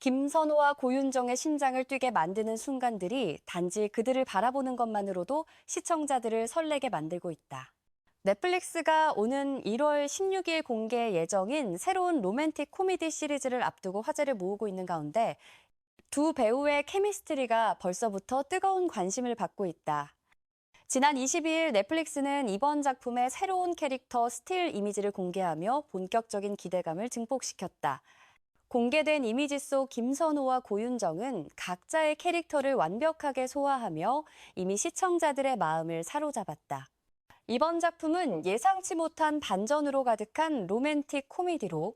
김선호와 고윤정의 심장을 뛰게 만드는 순간들이 단지 그들을 바라보는 것만으로도 시청자들을 설레게 만들고 있다. 넷플릭스가 오는 1월 16일 공개 예정인 새로운 로맨틱 코미디 시리즈를 앞두고 화제를 모으고 있는 가운데 두 배우의 케미스트리가 벌써부터 뜨거운 관심을 받고 있다. 지난 22일 넷플릭스는 이번 작품의 새로운 캐릭터 스틸 이미지를 공개하며 본격적인 기대감을 증폭시켰다. 공개된 이미지 속 김선호와 고윤정은 각자의 캐릭터를 완벽하게 소화하며 이미 시청자들의 마음을 사로잡았다. 이번 작품은 예상치 못한 반전으로 가득한 로맨틱 코미디로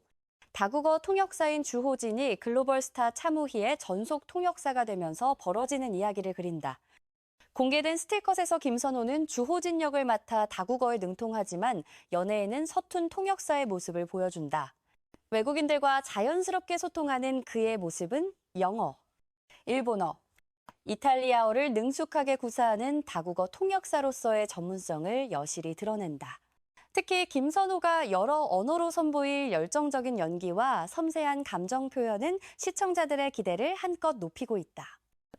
다국어 통역사인 주호진이 글로벌 스타 차무희의 전속 통역사가 되면서 벌어지는 이야기를 그린다. 공개된 스틸컷에서 김선호는 주호진 역을 맡아 다국어에 능통하지만 연애에는 서툰 통역사의 모습을 보여준다. 외국인들과 자연스럽게 소통하는 그의 모습은 영어, 일본어, 이탈리아어를 능숙하게 구사하는 다국어 통역사로서의 전문성을 여실히 드러낸다. 특히 김선호가 여러 언어로 선보일 열정적인 연기와 섬세한 감정 표현은 시청자들의 기대를 한껏 높이고 있다.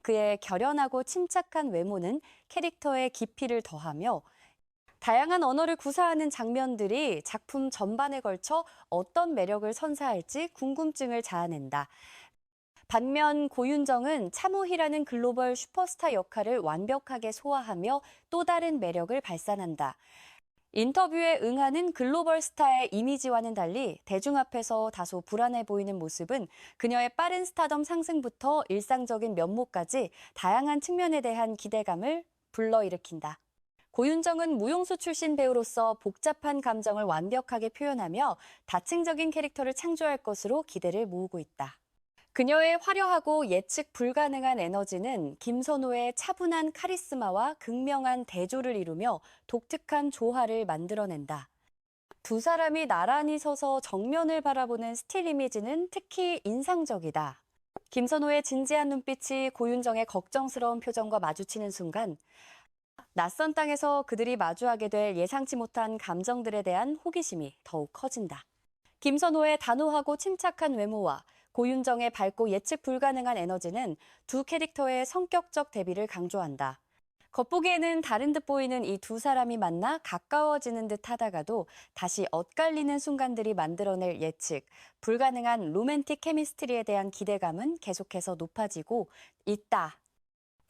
그의 결연하고 침착한 외모는 캐릭터의 깊이를 더하며 다양한 언어를 구사하는 장면들이 작품 전반에 걸쳐 어떤 매력을 선사할지 궁금증을 자아낸다. 반면 고윤정은 차무희라는 글로벌 슈퍼스타 역할을 완벽하게 소화하며 또 다른 매력을 발산한다. 인터뷰에 응하는 글로벌 스타의 이미지와는 달리 대중 앞에서 다소 불안해 보이는 모습은 그녀의 빠른 스타덤 상승부터 일상적인 면모까지 다양한 측면에 대한 기대감을 불러일으킨다. 고윤정은 무용수 출신 배우로서 복잡한 감정을 완벽하게 표현하며 다층적인 캐릭터를 창조할 것으로 기대를 모으고 있다. 그녀의 화려하고 예측 불가능한 에너지는 김선호의 차분한 카리스마와 극명한 대조를 이루며 독특한 조화를 만들어낸다. 두 사람이 나란히 서서 정면을 바라보는 스틸 이미지는 특히 인상적이다. 김선호의 진지한 눈빛이 고윤정의 걱정스러운 표정과 마주치는 순간 낯선 땅에서 그들이 마주하게 될 예상치 못한 감정들에 대한 호기심이 더욱 커진다. 김선호의 단호하고 침착한 외모와 고윤정의 밝고 예측 불가능한 에너지는 두 캐릭터의 성격적 대비를 강조한다. 겉보기에는 다른 듯 보이는 이 두 사람이 만나 가까워지는 듯 하다가도 다시 엇갈리는 순간들이 만들어낼 예측, 불가능한 로맨틱 케미스트리에 대한 기대감은 계속해서 높아지고 있다.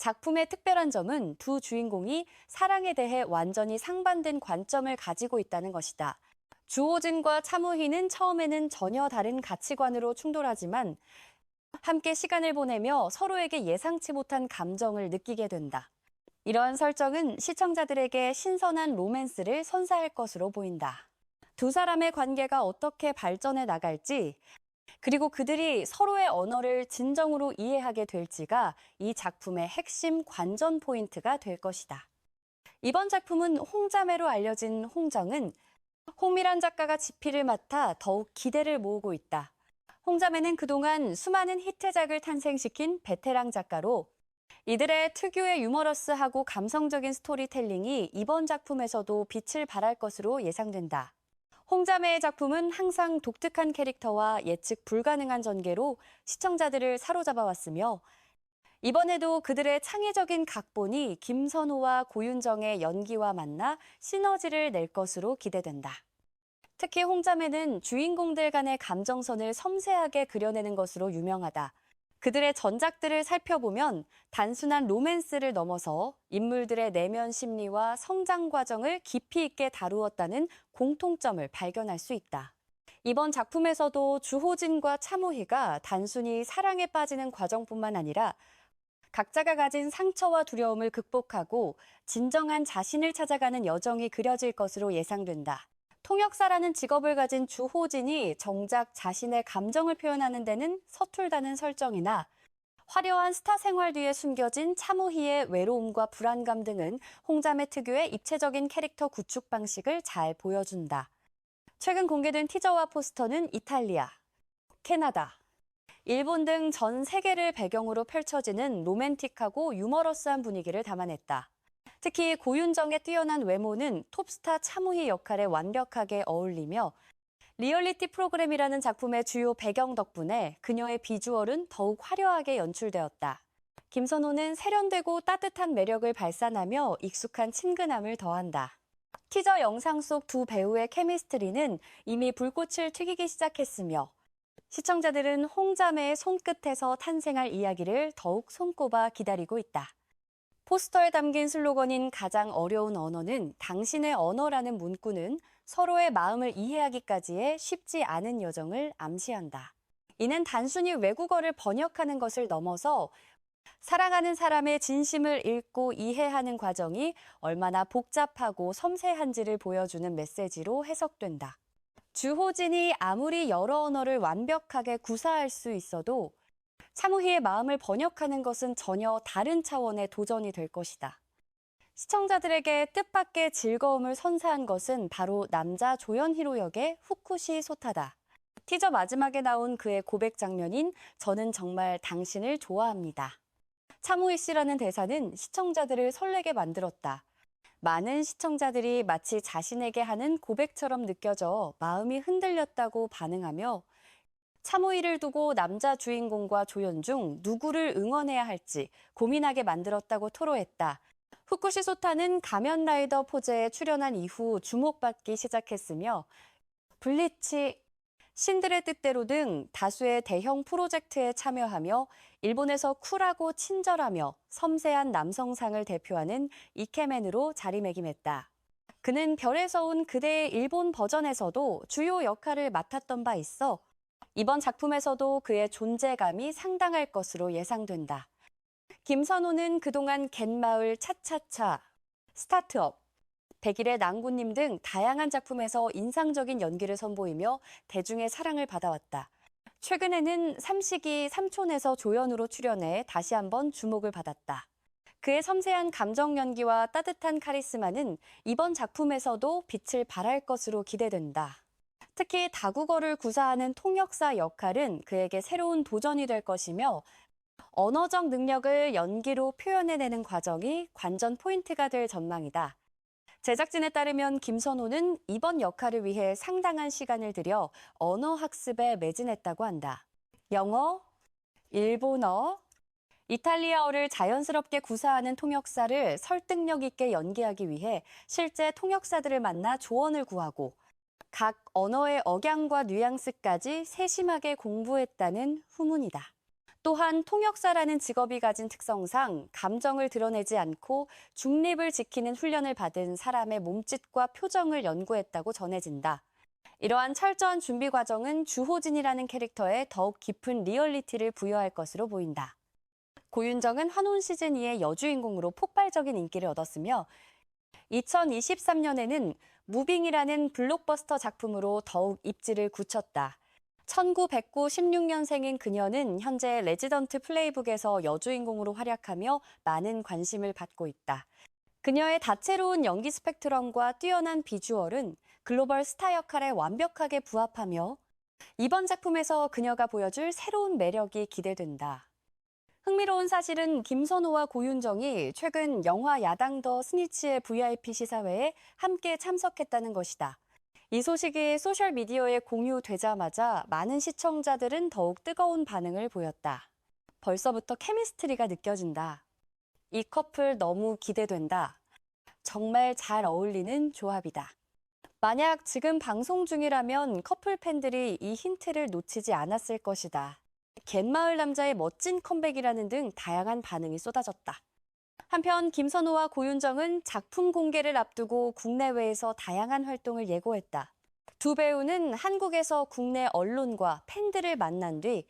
작품의 특별한 점은 두 주인공이 사랑에 대해 완전히 상반된 관점을 가지고 있다는 것이다. 주호진과 차무희는 처음에는 전혀 다른 가치관으로 충돌하지만 함께 시간을 보내며 서로에게 예상치 못한 감정을 느끼게 된다. 이러한 설정은 시청자들에게 신선한 로맨스를 선사할 것으로 보인다. 두 사람의 관계가 어떻게 발전해 나갈지, 그리고 그들이 서로의 언어를 진정으로 이해하게 될지가 이 작품의 핵심 관전 포인트가 될 것이다. 이번 작품은 홍자매로 알려진 홍정은 홍미란 작가가 지피를 맡아 더욱 기대를 모으고 있다. 홍자매는 그동안 수많은 히트작을 탄생시킨 베테랑 작가로 이들의 특유의 유머러스하고 감성적인 스토리텔링이 이번 작품에서도 빛을 발할 것으로 예상된다. 홍자매의 작품은 항상 독특한 캐릭터와 예측 불가능한 전개로 시청자들을 사로잡아 왔으며 이번에도 그들의 창의적인 각본이 김선호와 고윤정의 연기와 만나 시너지를 낼 것으로 기대된다. 특히 홍자매는 주인공들 간의 감정선을 섬세하게 그려내는 것으로 유명하다. 그들의 전작들을 살펴보면 단순한 로맨스를 넘어서 인물들의 내면 심리와 성장 과정을 깊이 있게 다루었다는 공통점을 발견할 수 있다. 이번 작품에서도 주호진과 차무희가 단순히 사랑에 빠지는 과정뿐만 아니라 각자가 가진 상처와 두려움을 극복하고 진정한 자신을 찾아가는 여정이 그려질 것으로 예상된다. 통역사라는 직업을 가진 주호진이 정작 자신의 감정을 표현하는 데는 서툴다는 설정이나 화려한 스타 생활 뒤에 숨겨진 차무희의 외로움과 불안감 등은 홍자매 특유의 입체적인 캐릭터 구축 방식을 잘 보여준다. 최근 공개된 티저와 포스터는 이탈리아, 캐나다, 일본 등 전 세계를 배경으로 펼쳐지는 로맨틱하고 유머러스한 분위기를 담아냈다. 특히 고윤정의 뛰어난 외모는 톱스타 차무희 역할에 완벽하게 어울리며 리얼리티 프로그램이라는 작품의 주요 배경 덕분에 그녀의 비주얼은 더욱 화려하게 연출되었다. 김선호는 세련되고 따뜻한 매력을 발산하며 익숙한 친근함을 더한다. 티저 영상 속 두 배우의 케미스트리는 이미 불꽃을 튀기기 시작했으며 시청자들은 홍자매의 손끝에서 탄생할 이야기를 더욱 손꼽아 기다리고 있다. 포스터에 담긴 슬로건인 가장 어려운 언어는 당신의 언어라는 문구는 서로의 마음을 이해하기까지의 쉽지 않은 여정을 암시한다. 이는 단순히 외국어를 번역하는 것을 넘어서 사랑하는 사람의 진심을 읽고 이해하는 과정이 얼마나 복잡하고 섬세한지를 보여주는 메시지로 해석된다. 주호진이 아무리 여러 언어를 완벽하게 구사할 수 있어도 차무희의 마음을 번역하는 것은 전혀 다른 차원의 도전이 될 것이다. 시청자들에게 뜻밖의 즐거움을 선사한 것은 바로 남자 조연히로 역의 후쿠시 소타다. 티저 마지막에 나온 그의 고백 장면인 "저는 정말 당신을 좋아합니다. 차무희 씨라는 대사는 시청자들을 설레게 만들었다. 많은 시청자들이 마치 자신에게 하는 고백처럼 느껴져 마음이 흔들렸다고 반응하며 차무희를 두고 남자 주인공과 조연 중 누구를 응원해야 할지 고민하게 만들었다고 토로했다. 후쿠시 소타는 가면 라이더 포즈에 출연한 이후 주목받기 시작했으며 블리치, 신들의 뜻대로 등 다수의 대형 프로젝트에 참여하며 일본에서 쿨하고 친절하며 섬세한 남성상을 대표하는 이케맨으로 자리매김했다. 그는 별에서 온 그대의 일본 버전에서도 주요 역할을 맡았던 바 있어 이번 작품에서도 그의 존재감이 상당할 것으로 예상된다. 김선호는 그동안 갯마을 차차차, 스타트업, 백일의 낭군님 등 다양한 작품에서 인상적인 연기를 선보이며 대중의 사랑을 받아왔다. 최근에는 삼식이 삼촌에서 조연으로 출연해 다시 한번 주목을 받았다. 그의 섬세한 감정 연기와 따뜻한 카리스마는 이번 작품에서도 빛을 발할 것으로 기대된다. 특히 다국어를 구사하는 통역사 역할은 그에게 새로운 도전이 될 것이며 언어적 능력을 연기로 표현해내는 과정이 관전 포인트가 될 전망이다. 제작진에 따르면 김선호는 이번 역할을 위해 상당한 시간을 들여 언어 학습에 매진했다고 한다. 영어, 일본어, 이탈리아어를 자연스럽게 구사하는 통역사를 설득력 있게 연기하기 위해 실제 통역사들을 만나 조언을 구하고 각 언어의 억양과 뉘앙스까지 세심하게 공부했다는 후문이다. 또한 통역사라는 직업이 가진 특성상 감정을 드러내지 않고 중립을 지키는 훈련을 받은 사람의 몸짓과 표정을 연구했다고 전해진다. 이러한 철저한 준비 과정은 주호진이라는 캐릭터에 더욱 깊은 리얼리티를 부여할 것으로 보인다. 고윤정은 환혼 시즌2의 여주인공으로 폭발적인 인기를 얻었으며 2023년에는 무빙이라는 블록버스터 작품으로 더욱 입지를 굳혔다. 1996년생인 그녀는 현재 레지던트 플레이북에서 여주인공으로 활약하며 많은 관심을 받고 있다. 그녀의 다채로운 연기 스펙트럼과 뛰어난 비주얼은 글로벌 스타 역할에 완벽하게 부합하며 이번 작품에서 그녀가 보여줄 새로운 매력이 기대된다. 흥미로운 사실은 김선호와 고윤정이 최근 영화 야당 더 스니치의 VIP 시사회에 함께 참석했다는 것이다. 이 소식이 소셜미디어에 공유되자마자 많은 시청자들은 더욱 뜨거운 반응을 보였다. 벌써부터 케미스트리가 느껴진다. 이 커플 너무 기대된다. 정말 잘 어울리는 조합이다. 만약 지금 방송 중이라면 커플 팬들이 이 힌트를 놓치지 않았을 것이다. 갯마을 남자의 멋진 컴백이라는 등 다양한 반응이 쏟아졌다. 한편 김선호와 고윤정은 작품 공개를 앞두고 국내외에서 다양한 활동을 예고했다. 두 배우는 한국에서 국내 언론과 팬들을 만난 뒤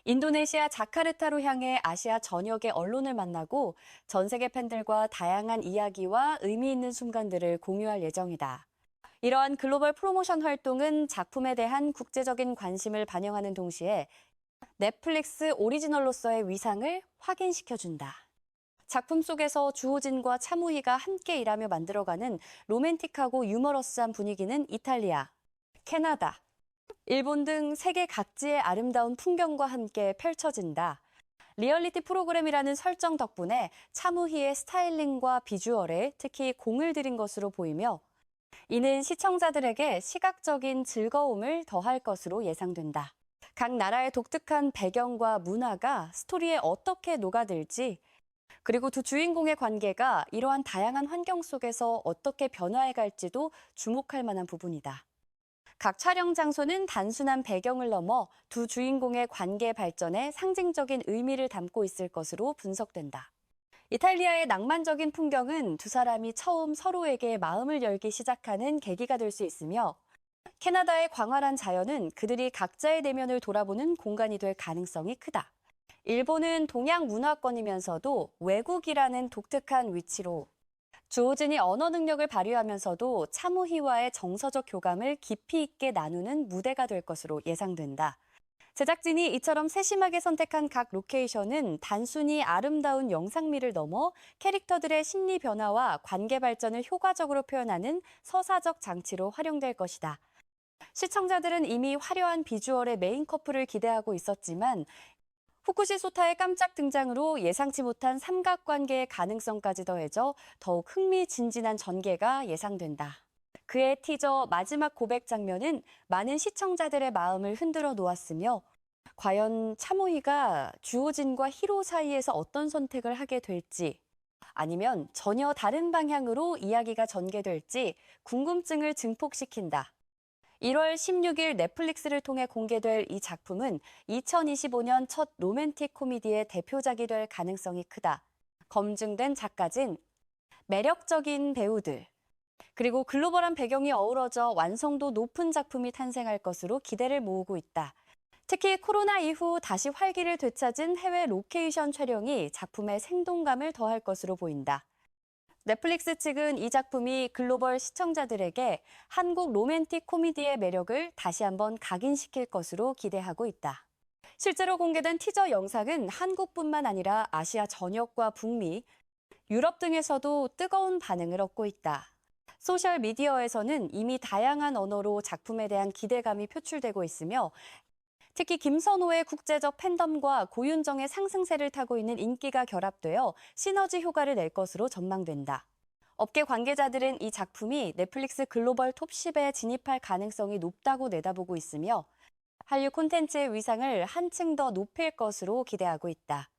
인도네시아 자카르타로 향해 아시아 전역의 언론을 만나고 전 세계 팬들과 다양한 이야기와 의미 있는 순간들을 공유할 예정이다. 이러한 글로벌 프로모션 활동은 작품에 대한 국제적인 관심을 반영하는 동시에 넷플릭스 오리지널로서의 위상을 확인시켜준다. 작품 속에서 주호진과 차무희가 함께 일하며 만들어가는 로맨틱하고 유머러스한 분위기는 이탈리아, 캐나다, 일본 등 세계 각지의 아름다운 풍경과 함께 펼쳐진다. 리얼리티 프로그램이라는 설정 덕분에 차무희의 스타일링과 비주얼에 특히 공을 들인 것으로 보이며 이는 시청자들에게 시각적인 즐거움을 더할 것으로 예상된다. 각 나라의 독특한 배경과 문화가 스토리에 어떻게 녹아들지, 그리고 두 주인공의 관계가 이러한 다양한 환경 속에서 어떻게 변화해 갈지도 주목할 만한 부분이다. 각 촬영 장소는 단순한 배경을 넘어 두 주인공의 관계 발전에 상징적인 의미를 담고 있을 것으로 분석된다. 이탈리아의 낭만적인 풍경은 두 사람이 처음 서로에게 마음을 열기 시작하는 계기가 될 수 있으며, 캐나다의 광활한 자연은 그들이 각자의 내면을 돌아보는 공간이 될 가능성이 크다. 일본은 동양 문화권이면서도 외국이라는 독특한 위치로 주호진이 언어 능력을 발휘하면서도 차무희와의 정서적 교감을 깊이 있게 나누는 무대가 될 것으로 예상된다. 제작진이 이처럼 세심하게 선택한 각 로케이션은 단순히 아름다운 영상미를 넘어 캐릭터들의 심리 변화와 관계 발전을 효과적으로 표현하는 서사적 장치로 활용될 것이다. 시청자들은 이미 화려한 비주얼의 메인 커플을 기대하고 있었지만, 후쿠시 소타의 깜짝 등장으로 예상치 못한 삼각관계의 가능성까지 더해져 더욱 흥미진진한 전개가 예상된다. 그의 티저 마지막 고백 장면은 많은 시청자들의 마음을 흔들어 놓았으며, 과연 차모희가 주호진과 히로 사이에서 어떤 선택을 하게 될지, 아니면 전혀 다른 방향으로 이야기가 전개될지 궁금증을 증폭시킨다. 1월 16일 넷플릭스를 통해 공개될 이 작품은 2025년 첫 로맨틱 코미디의 대표작이 될 가능성이 크다. 검증된 작가진, 매력적인 배우들, 그리고 글로벌한 배경이 어우러져 완성도 높은 작품이 탄생할 것으로 기대를 모으고 있다. 특히 코로나 이후 다시 활기를 되찾은 해외 로케이션 촬영이 작품의 생동감을 더할 것으로 보인다. 넷플릭스 측은 이 작품이 글로벌 시청자들에게 한국 로맨틱 코미디의 매력을 다시 한번 각인시킬 것으로 기대하고 있다. 실제로 공개된 티저 영상은 한국뿐만 아니라 아시아 전역과 북미, 유럽 등에서도 뜨거운 반응을 얻고 있다. 소셜미디어에서는 이미 다양한 언어로 작품에 대한 기대감이 표출되고 있으며, 특히 김선호의 국제적 팬덤과 고윤정의 상승세를 타고 있는 인기가 결합되어 시너지 효과를 낼 것으로 전망된다. 업계 관계자들은 이 작품이 넷플릭스 글로벌 톱10에 진입할 가능성이 높다고 내다보고 있으며, 한류 콘텐츠의 위상을 한층 더 높일 것으로 기대하고 있다.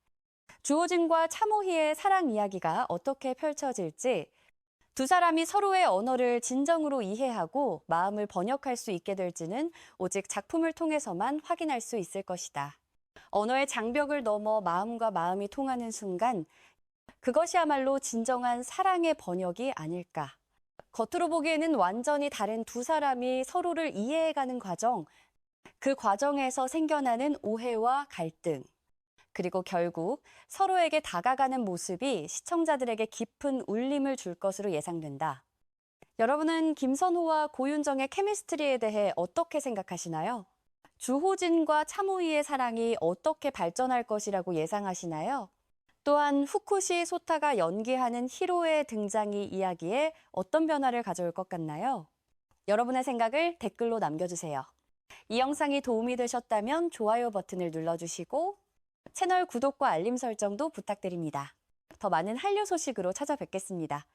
주호진과 차모희의 사랑 이야기가 어떻게 펼쳐질지, 두 사람이 서로의 언어를 진정으로 이해하고 마음을 번역할 수 있게 될지는 오직 작품을 통해서만 확인할 수 있을 것이다. 언어의 장벽을 넘어 마음과 마음이 통하는 순간, 그것이야말로 진정한 사랑의 번역이 아닐까. 겉으로 보기에는 완전히 다른 두 사람이 서로를 이해해가는 과정, 그 과정에서 생겨나는 오해와 갈등, 그리고 결국 서로에게 다가가는 모습이 시청자들에게 깊은 울림을 줄 것으로 예상된다. 여러분은 김선호와 고윤정의 케미스트리에 대해 어떻게 생각하시나요? 주호진과 차모희의 사랑이 어떻게 발전할 것이라고 예상하시나요? 또한 후쿠시 소타가 연기하는 히로의 등장이 이야기에 어떤 변화를 가져올 것 같나요? 여러분의 생각을 댓글로 남겨주세요. 이 영상이 도움이 되셨다면 좋아요 버튼을 눌러주시고 채널 구독과 알림 설정도 부탁드립니다. 더 많은 한류 소식으로 찾아뵙겠습니다.